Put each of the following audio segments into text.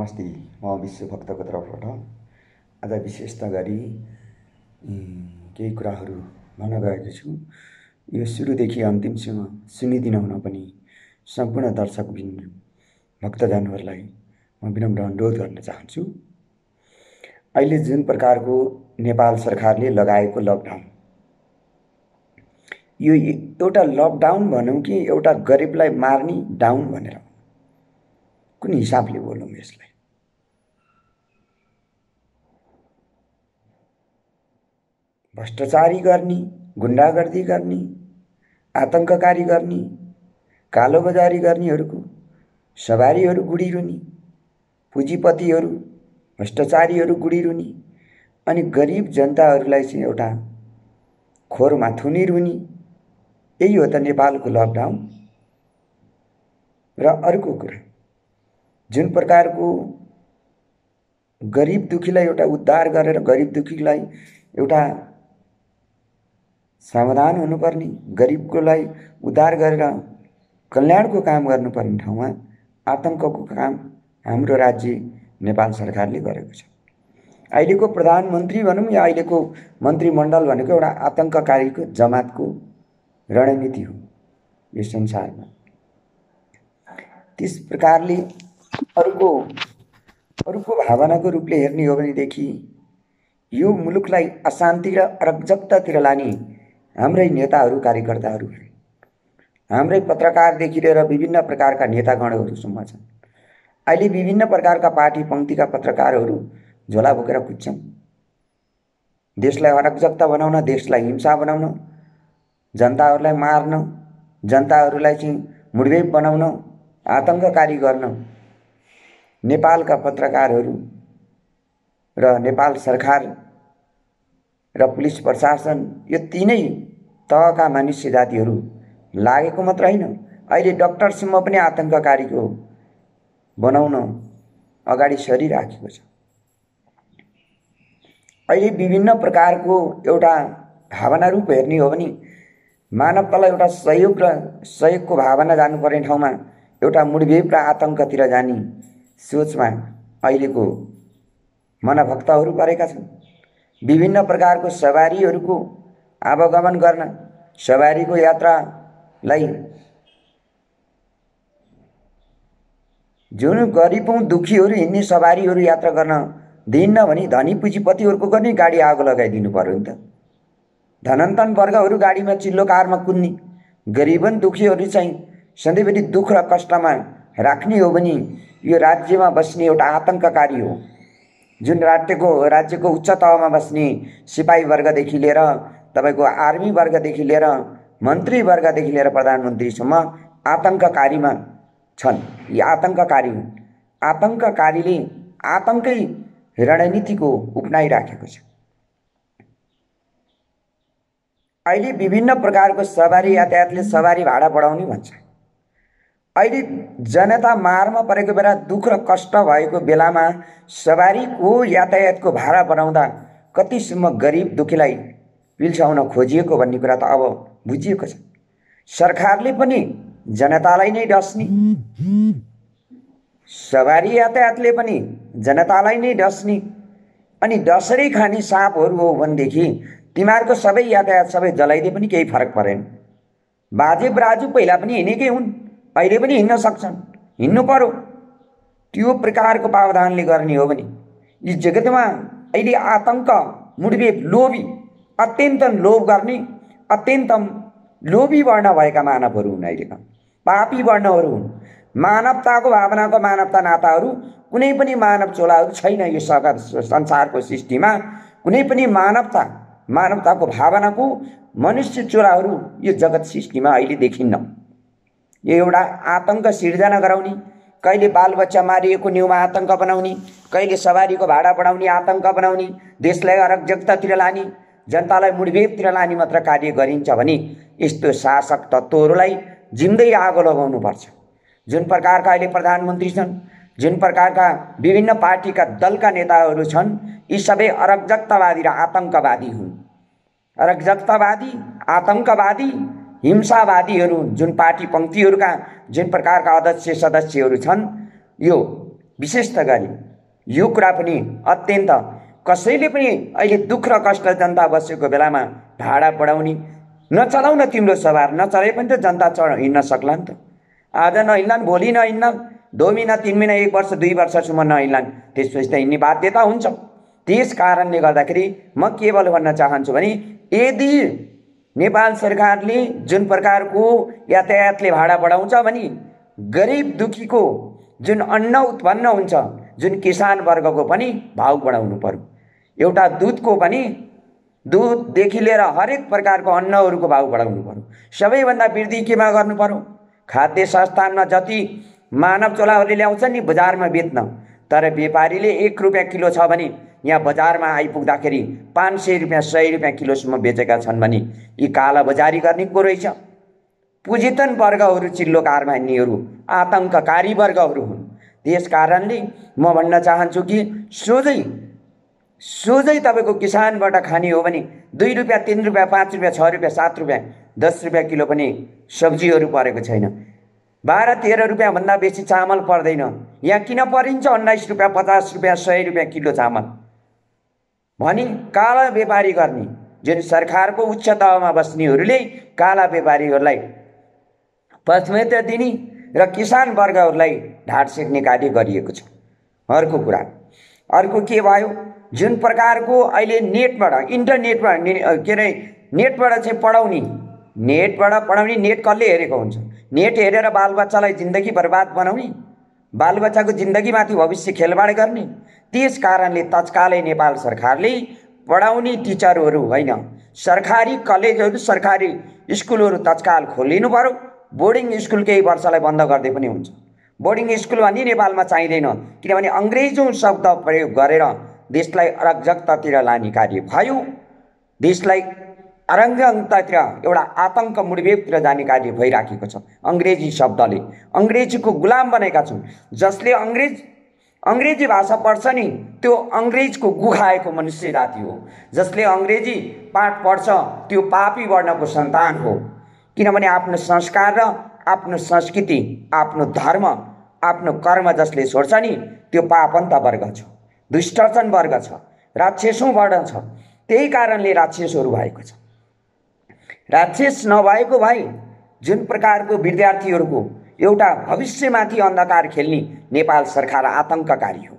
नमस्ते। म विश्वभक्तको तर्फबाट आज विशेषता गरी केही कुराहरू भन्न गएको छु। यो सुरुदेखि अन्तिमसम्म सुनिदिन हुन पनि सम्पूर्ण दर्शकबिन भक्तजनहरूलाई म विनम्र अनुरोध गर्न चाहन्छु। अहिले जुन प्रकारको नेपाल सरकारले लगाएको लकडाउन, यो एउटा लकडाउन भनौँ कि एउटा गरिबलाई मार्ने डाउन भनेर कुन हिसाबले बोलौँ यसलाई? भ्रष्टाचारी गर्ने, गुण्डागर्दी गर्ने, आतंककारी गर्ने, कालोबजारी गर्नेहरूको सवारीहरू गुडी रुनी, पुँजीपतिहरू भ्रष्टाचारीहरू गुडी रुनी, अनि गरिब जनताहरूलाई चाहिँ एउटा खोरमा थुनी रुनी। यही हो त नेपालको लकडाउन। र अर्को कुरा, जुन प्रकारको गरिब दुखीलाई एउटा उद्धार गरेर गरिब दुखीलाई एउटा समाधान हुनुपर्ने, गरिबकोलाई उद्धार गरेर कल्याणको काम गर्नुपर्ने ठाउँमा आतंकको काम हाम्रो राज्य नेपाल सरकारले गरेको छ। अहिलेको प्रधानमन्त्री भनौँ या अहिलेको मन्त्रीमण्डल भनेको एउटा आतंककारीको जमातको रणनीति हो यो संसारमा। त्यस प्रकारले अरूको भावनाको रूपले हेर्ने हो भनेदेखि यो मुलुकलाई अशान्ति र अराजकतातिर लाने हाम्रै नेताहरू, कार्यकर्ताहरू, हाम्रै पत्रकारदेखि लिएर विभिन्न प्रकारका नेतागणहरूसम्म छन्। अहिले विभिन्न प्रकारका पार्टी पङ्क्तिका पत्रकारहरू झोला बोकेर कुद्छन्। देशलाई अराजकता बनाउन, देशलाई हिंसा बनाउन, जनताहरूलाई मार्न, जनताहरूलाई चाहिँ मुडभेड बनाउन, आतंककारी गर्न नेपालका पत्रकारहरू र नेपाल सरकार र पुलिस प्रशासन यो तीनै तहका मानिस जातिहरू लागेको मात्र होइन, अहिले डाक्टरसम्म पनि आतंककारीको बनाउन अगाडि सरिराखेको छ। अहिले विभिन्न प्रकारको एउटा भावना रूप हेर्ने हो भने मानवतालाई एउटा सहयोगको भावना जानुपर्ने ठाउँमा एउटा मुडभेड र आतंकतिर जाने सोचमा अहिलेको मनभक्तहरू परेका छन्। विभिन्न प्रकारको सवारीहरूको आवागमन गर्न, सवारीको यात्रालाई जुन गरिबौँ दुखीहरू हिँड्ने सवारीहरू यात्रा गर्न दिन्न भने धनी पुँजीपतिहरूको पनि गाडी आगो लगाइदिनु पर्यो नि त। धनन्तन वर्गहरू गाडीमा चिल्लो कारमा कुद्ने, गरिबन दुखीहरू चाहिँ सधैँभरि दुःख र कष्टमा राख्ने हो भने यो राज्यमा बस्ने एउटा आतंककारी हो। जुन राज्यको उच्च तहमा बस्ने सिपाही वर्गदेखि लिएर तपाईको आर्मी वर्गदेखि लिएर मन्त्री वर्गदेखि लिएर प्रधानमन्त्रीसम्म आतंककारीमा छन्। यी आतंककारी हुन्। आतंककारीले आतंकै रणनीतिको अपनाइराखेको छ। अहिले विभिन्न प्रकारको सवारी यातायातले सवारी भाडा बढाउने भन्छ। अहिले जनता मारमा परेको बेला, दुःख र कष्ट भएको बेलामा सवारीको यातायातको भाडा बढाउँदा कतिसम्म गरिब दुखीलाई पिल्साउन खोजिएको भन्ने कुरा त अब बुझिएको छ। सरकारले पनि जनतालाई नै डस्ने, सवारी यातायातले पनि जनतालाई नै डस्ने, अनि डसरै खाने साँपहरू हो भनेदेखि तिमीहरूको सबै यातायात सबै जलाइदिए पनि केही फरक परेन। बाजे बराजु पहिला पनि हिँडेकै हुन्, अहिले पनि हिँड्न सक्छन्, हिँड्नु पर्यो। त्यो प्रकारको प्रावधानले गर्ने हो भने यी जगतमा अहिले आतंक, मुडभेड, लोभी, अत्यन्त लोभ गर्ने, अत्यन्त लोभी वर्ण भएका मानवहरू हुन्। अहिलेका पापी वर्णहरू हुन्। मानवताको भावनाको मानवता नाताहरू कुनै पनि मानव चोलाहरू छैन। यो संसारको सृष्टिमा कुनै पनि मानवताको भावनाको मनुष्य चोराहरू यो जगत सृष्टिमा अहिले देखिन्न। यो एउटा आतंक सिर्जना गराउने, कहिले बालबच्चा मारिएको न्युमा आतंक बनाउने, कहिले सवारीको भाडा बढाउने आतंक बनाउने, देशलाई अराजकतातिर लाने, जनतालाई मुडभेडतिर लाने मात्र कार्य गरिन्छ भने यस्तो शासक तत्त्वहरूलाई जिम्दै आगो लगाउनुपर्छ। जुन प्रकारका अहिले प्रधानमन्त्री छन्, जुन प्रकारका विभिन्न पार्टीका दलका नेताहरू छन्, यी सबै अराजकतावादी र आतंकवादी हुन्। अराजकतावादी, आतंकवादी, हिंसावादीहरू जुन पार्टी पङ्क्तिहरूका जुन प्रकारका अध्यक्ष सदस्यहरू छन्, यो विशेष गरी यो कुरा पनि अत्यन्त कसैले पनि अहिले दुःख र कष्ट जनता बसेको बेलामा भाडा बढाउने नचलाउन तिम्रो सवार नचलाए पनि त जनता हिँड्न सक्ला नि त। आज नहिँड्लान्, भोलि नहिँड्लान्, 2 महिना 3 महिना 1 वर्ष 2 वर्षसम्म नहिँड्लान्, त्यसपछि त हिँड्ने बाध्यता हुन्छ। त्यस कारणले गर्दाखेरि म केवल भन्न चाहन्छु भने यदि नेपाल सरकारले जुन प्रकारको यातायातले भाडा बढाउँछ भने गरिब दुखीको जुन अन्न उत्पन्न हुन्छ, जुन किसान वर्गको पनि भाउ बढाउनु पर्यो। एउटा दुधको पनि, दुधदेखि लिएर हरेक प्रकारको अन्नहरूको भाउ बढाउनु पर्यो। सबैभन्दा वृद्धि केमा गर्नु पर्यो? खाद्य संस्थानमा जति मानव चोलाहरूले ल्याउँछन् नि बजारमा बेच्न, तर व्यापारीले 1 रुपियाँ किलो छ भने यहाँ बजारमा आइपुग्दाखेरि 500 रुपियाँ 100 रुपियाँ किलोसम्म बेचेका छन् भने यी काला बजारी गर्ने को रहेछ? पुँजीतन वर्गहरू, चिल्लो कारबानीहरू आतंककारी वर्गहरू हुन्। त्यस कारणले म भन्न चाहन्छु कि सोझै तपाईँको किसानबाट खाने हो भने 2 रुपियाँ 3 रुपियाँ 5 रुपियाँ 6 रुपियाँ 7 रुपियाँ 10 रुपियाँ किलो पनि सब्जीहरू परेको छैन। 12-13 रुपियाँ भन्दा बेसी चामल पर्दैन। यहाँ किन परिन्छ 19 रुपियाँ 50 रुपियाँ 100 रुपियाँ किलो चामल भनी काला व्यापारी गर्ने, जुन सरकारको उच्च तहमा बस्नेहरूले काला व्यापारीहरूलाई प्राथमिकता दिने र किसान वर्गहरूलाई ढाड सेक्ने कार्य गरिएको छ। अर्को के भयो? जुन प्रकारको अहिले नेटबाट इन्टरनेटबाट नेटबाट चाहिँ पढाउने, नेट कसले हेरेको हुन्छ? नेट हेरेर बालबच्चालाई जिन्दगी बर्बाद बनाउने, बालबच्चाको जिन्दगीमाथि भविष्य खेलबाड गर्ने। त्यस कारणले तत्कालै नेपाल सरकारले पढाउने टिचरहरू होइन, सरकारी कलेजहरू, सरकारी स्कुलहरू तत्काल खोलिनु पर्यो। बोर्डिङ स्कुल केही वर्षलाई बन्द गर्दै पनि हुन्छ। बोर्डिङ स्कुल भन्ने नेपालमा चाहिँदैन, किनभने अङ्ग्रेजौँ शब्द प्रयोग गरेर देशलाई अराजकतातिर लाने कार्य भयो। देशलाई अराजकतातिर एउटा आतंक मुडवेगतिर जाने कार्य भइराखेको छ। अङ्ग्रेजी शब्दले अङ्ग्रेजीको गुलाम बनेका छौँ। जसले अङ्ग्रेजी भाषा पढ्छ नि त्यो अङ्ग्रेजको गुखाएको मनुष्य जाति हो। जसले अङ्ग्रेजी पाठ पढ्छ त्यो पापी वर्णको सन्तान हो। किनभने आफ्नो संस्कार र आफ्नो संस्कृति, आफ्नो धर्म, आफ्नो कर्म जसले छोड्छ नि त्यो पापन्त वर्ग छ, दुष्टचन वर्ग छ, राक्षसौँ वर्ण छ। त्यही कारणले राक्षसहरू भएको छ। राक्षस नभएको भए जुन प्रकारको विद्यार्थीहरूको एउटा भविष्यमाथि अन्धकार खेल्ने नेपाल सरकार आतंककारी हो।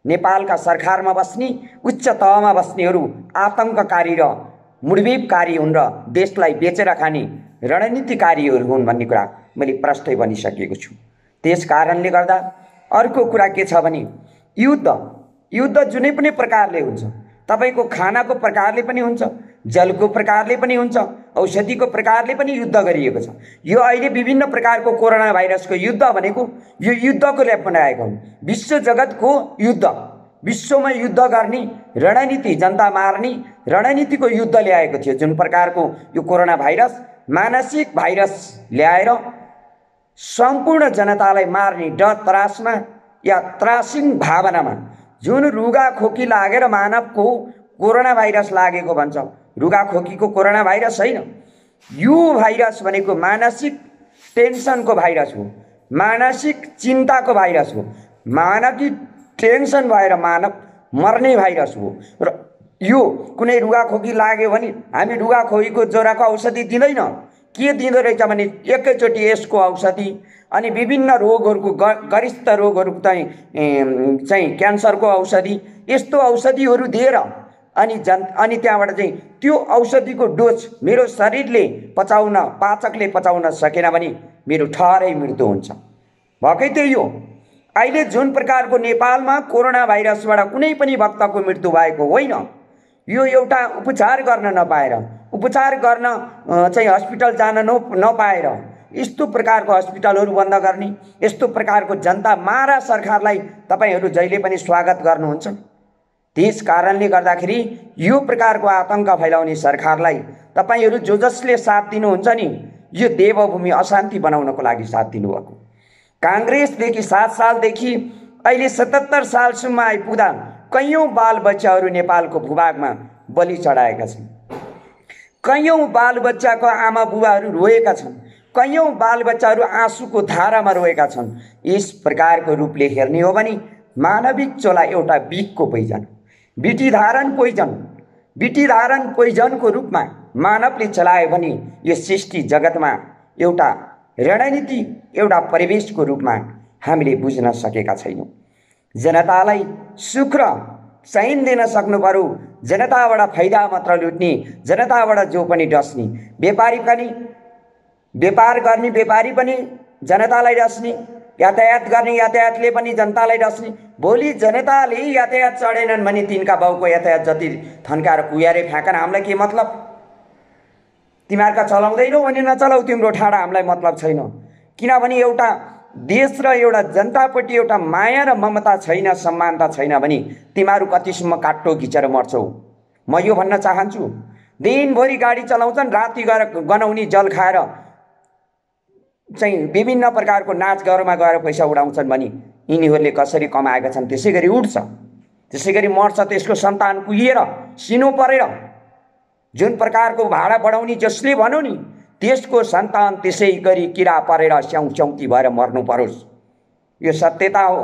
नेपालका सरकारमा बस्ने, उच्च तहमा बस्नेहरू आतंककारी र मुडवेगकारी हुन् र देशलाई बेचेर खाने रणनीतिकारीहरू हुन् भन्ने कुरा मैले प्रष्टै भनिसकेको छु। त्यस कारणले गर्दा अर्को कुरा के छ भने युद्ध जुनै पनि प्रकारले हुन्छ। तपाईको खानाको प्रकारले पनि हुन्छ, जलको प्रकारले पनि हुन्छ, औषधिको प्रकारले पनि युद्ध गरिएको छ। यो अहिले विभिन्न प्रकारको कोरोना भाइरसको युद्ध भनेको यो युद्धको लेप बनाएको हो। विश्व जगतको युद्ध, विश्वमा युद्ध गर्ने रणनीति, जनता मार्ने रणनीतिको युद्ध ल्याएको थियो। जुन प्रकारको यो कोरोना भाइरस मानसिक भाइरस ल्याएर सम्पूर्ण जनतालाई मार्ने डर त्रासमा या त्रासिङ भावनामा, जुन रुगा खोकी लागेर मानवको कोरोना भाइरस लागेको भन्छ, रुगा खोकीको कोरोना भाइरस होइन। यो भाइरस भनेको मानसिक टेन्सनको भाइरस हो, मानसिक चिन्ताको भाइरस हो। मानसिक टेन्सन भएर मानव मर्ने भाइरस हो। र यो कुनै रुगा खोकी लाग्यो भने हामी रुगा खोकीको ज्वरोको औषधि दिँदैन। के दिँदो रहेछ भने एकैचोटि यसको औषधि अनि विभिन्न रोगहरूको गरिष्ठ रोगहरू चाहिँ क्यान्सरको औषधि, यस्तो औषधिहरू दिएर अनि त्यहाँबाट चाहिँ त्यो औषधिको डोज मेरो शरीरले पचाउन, पाचकले पचाउन सकेन भने मेरो ठहरै मृत्यु हुन्छ। भएकै त्यही हो। अहिले जुन प्रकारको नेपालमा कोरोना भाइरसबाट कुनै पनि भक्तको मृत्यु भएको होइन। यो एउटा उपचार गर्न नपाएर, उपचार गर्न चाहिँ हस्पिटल जान नपाएर यस्तो प्रकारको हस्पिटलहरू बन्द गर्ने, यस्तो प्रकारको जनता मारा सरकारलाई तपाईहरू जहिले पनि स्वागत गर्नुहुन्छ। त्यस कारणले गर्दाखेरि यो प्रकारको आतंक फैलाउने सरकारलाई तपाईहरू जसले साथ दिनुहुन्छ नि, यो देवभूमि अशान्ति बनाउनको लागि साथ दिनुभएको। काङ्ग्रेसदेखि 7 सालदेखि अहिले 77 सालसम्म आइपुग्दा कैयौं बालबच्चाहरू नेपालको भूभागमा बलि चढाएका छन्। कैयौं बालबच्चाको आमा बुबाहरू रोएका छन्। कैयौं बालबच्चाहरू आँसुको धारामा रोएका छन्। यस प्रकारको रूपले हेर्ने हो भने मानविक चोला एउटा बिखको पोइजन, बिटी धारण पोइजनको रूपमा मानवले चलायो भने यो सृष्टि जगतमा एउटा रणनीति, एउटा परिवेशको रूपमा हामीले बुझ्न सकेका छैनौँ। जनतालाई सुख र चैन दिन सक्नु पर्यो, जनताबाट फाइदा मात्र लुट्ने, जनताबाट जो पनि डस्ने, व्यापार गर्ने व्यापारी पनि जनतालाई डस्ने, यातायात गर्ने यातायातले पनि जनतालाई डस्ने। भोलि जनताले यातायात चढेनन् भने तिनका बाउको यातायात जति थन्काएर कुयारे फ्याँकन हामीलाई के मतलब? तिमीहरूका चलाउँदैनौ भने नचलाऊ, तिम्रो ठाडा हामीलाई मतलब छैन। किनभने एउटा देश र एउटा जनताप्रति एउटा माया र ममता छैन, सम्मानता छैन भने तिमीहरू कतिसम्म काट्टो घिचेर मर्छौ। म यो भन्न चाहन्छु, दिनभरि गाडी चलाउँछन्, राति गएर गनाउने जल खाएर चाहिँ विभिन्न प्रकारको नाचगारमा गएर पैसा उडाउँछन् भने यिनीहरूले कसरी कमाएका छन् त्यसै गरी उड्छ, त्यसै गरी मर्छ। त्यसको सन्तान कुहिएर सिनो परेर जुन प्रकारको भाडा बढाउने जसले भन्यो नि, त्यसको सन्तान त्यसै गरी किरा परेर स्याउस्याउती भएर मर्नु परोस्। यो सत्यता हो।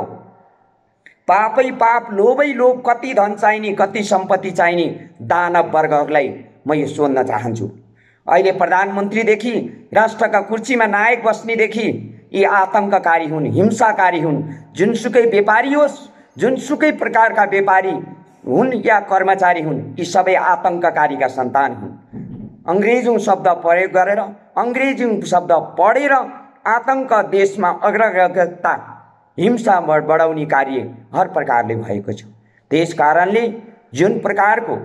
पापै पाप, लोभै लोभ, कति धन चाहिने, कति सम्पत्ति चाहिने दानव वर्गहरूलाई म यो सोध्न चाहन्छु। अहिले प्रधानमन्त्रीदेखि राष्ट्रका कुर्सीमा नायक बस्नेदेखि यी आतंककारी हुन्, हिंसाकारी हुन्। जुनसुकै व्यापारी होस्, जुनसुकै प्रकारका व्यापारी हुन् या कर्मचारी हुन्, यी सबै आतंककारीका सन्तान हुन्। अंग्रेजौं शब्द प्रयोग गरेर, अंग्रेजौं शब्द पढेर आतंक देशमा अग्रगता, हिंसा बढाउने कार्य हर प्रकारले भएको छ। त्यस कारणले जुन प्रकारको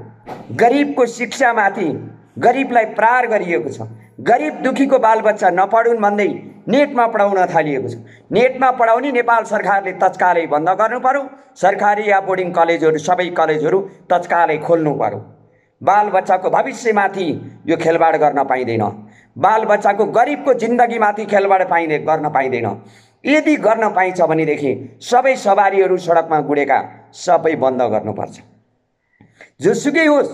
गरिबको शिक्षामाथि गरिबलाई प्रहार गरिएको छ, गरिब दुखीको बालबच्चा नपढुन् भन्दै नेटमा पढाउन थालिएको छ। नेटमा पढाउने नेपाल सरकारले तत्कालै बन्द गर्नु पर्यो। सरकारी या बोर्डिङ कलेजहरू, सबै कलेजहरू तत्कालै खोल्नु पर्यो। बालबच्चाको भविष्यमाथि यो खेलवाड गर्न पाइँदैन। बालबच्चाको गरिबको जिन्दगीमाथि खेलवाड गर्न पाइँदैन। यदि गर्न पाइन्छ भनेदेखि सबै सवारीहरू सडकमा गुडेका सबै बन्द गर्नुपर्छ। जोसुकै होस्,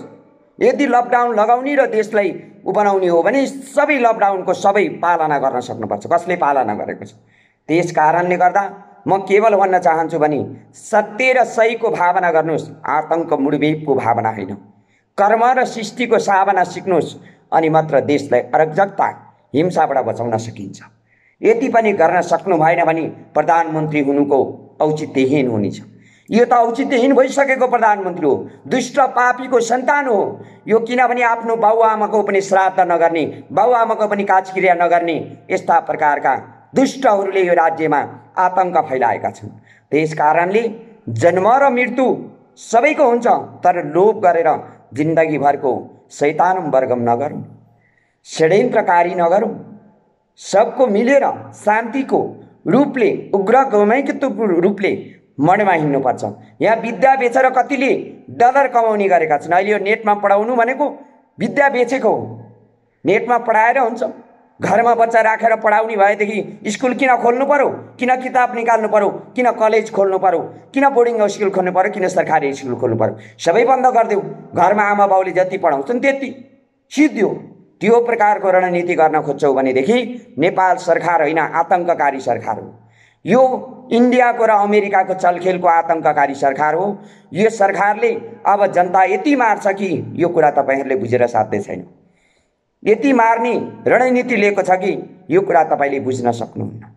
यदि लकडाउन लगाउने र देशलाई बनाउने हो भने सबै लकडाउनको सबै पालना गर्न सक्नुपर्छ। कसले पालना गरेको छ? त्यस कारणले गर्दा म केवल भन्न चाहन्छु भने सत्य र सहीको भावना गर्नुहोस्, आतंक मुडुबेपको भावना होइन। कर्म र सृष्टिको साधना सिक्नुहोस्, अनि मात्र देशलाई अराजकता, हिंसाबाट बचाउन सकिन्छ। यति पनि गर्न सक्नु भएन भने प्रधानमन्त्री हुनुको औचित्यहीन हुनेछ। यो त औचित्यहीन भइसकेको प्रधानमन्त्री हो, दुष्ट पापीको सन्तान हो यो। किनभने आफ्नो बाबुआमाको पनि श्राद्ध नगर्ने, बाबुआमाको पनि काजक्रिया नगर्ने यस्ता प्रकारका दुष्टहरूले यो राज्यमा आतंक फैलाएका छन्। त्यस कारणले जन्म र मृत्यु सबैको हुन्छ, तर लोभ गरेर जिन्दगीभरको शैतान वर्गम नगरौँ, षड्यन्त्रकारी नगरौँ। सबको मिलेर शान्तिको रूपले, उग्र गौमैकत्वको रूपले मणमा हिँड्नुपर्छ। यहाँ विद्या बेचेर कतिले डलर कमाउने गरेका छन्। अहिले यो नेटमा पढाउनु भनेको विद्या बेचेको हो। नेटमा पढाएर हुन्छ, घरमा बच्चा राखेर पढाउने भएदेखि स्कुल किन खोल्नु पर्यो, किन किताब निकाल्नु पर्यो, किन कलेज खोल्नु पर्यो, किन बोर्डिङ स्कुल खोल्नु पर्यो, किन सरकारी स्कुल खोल्नु पर्यो? सबै बन्द गरिदेऊ। घरमा आमा बाउले जति पढाउँछन् त्यति सिद्धियो। त्यो प्रकारको रणनीति गर्न खोज्छौ भनेदेखि नेपाल सरकार होइन, आतंककारी सरकार हो यो। इन्डियाको र अमेरिकाको चलखेलको आतंककारी सरकार हो यो। सरकारले अब जनता यति मार्छ कि यो कुरा तपाईहरुले बुझेर साध्य छैन। यति मार्ने रणनीति लिएको छ कि यो कुरा तपाईले बुझ्न सक्नुहुन्न।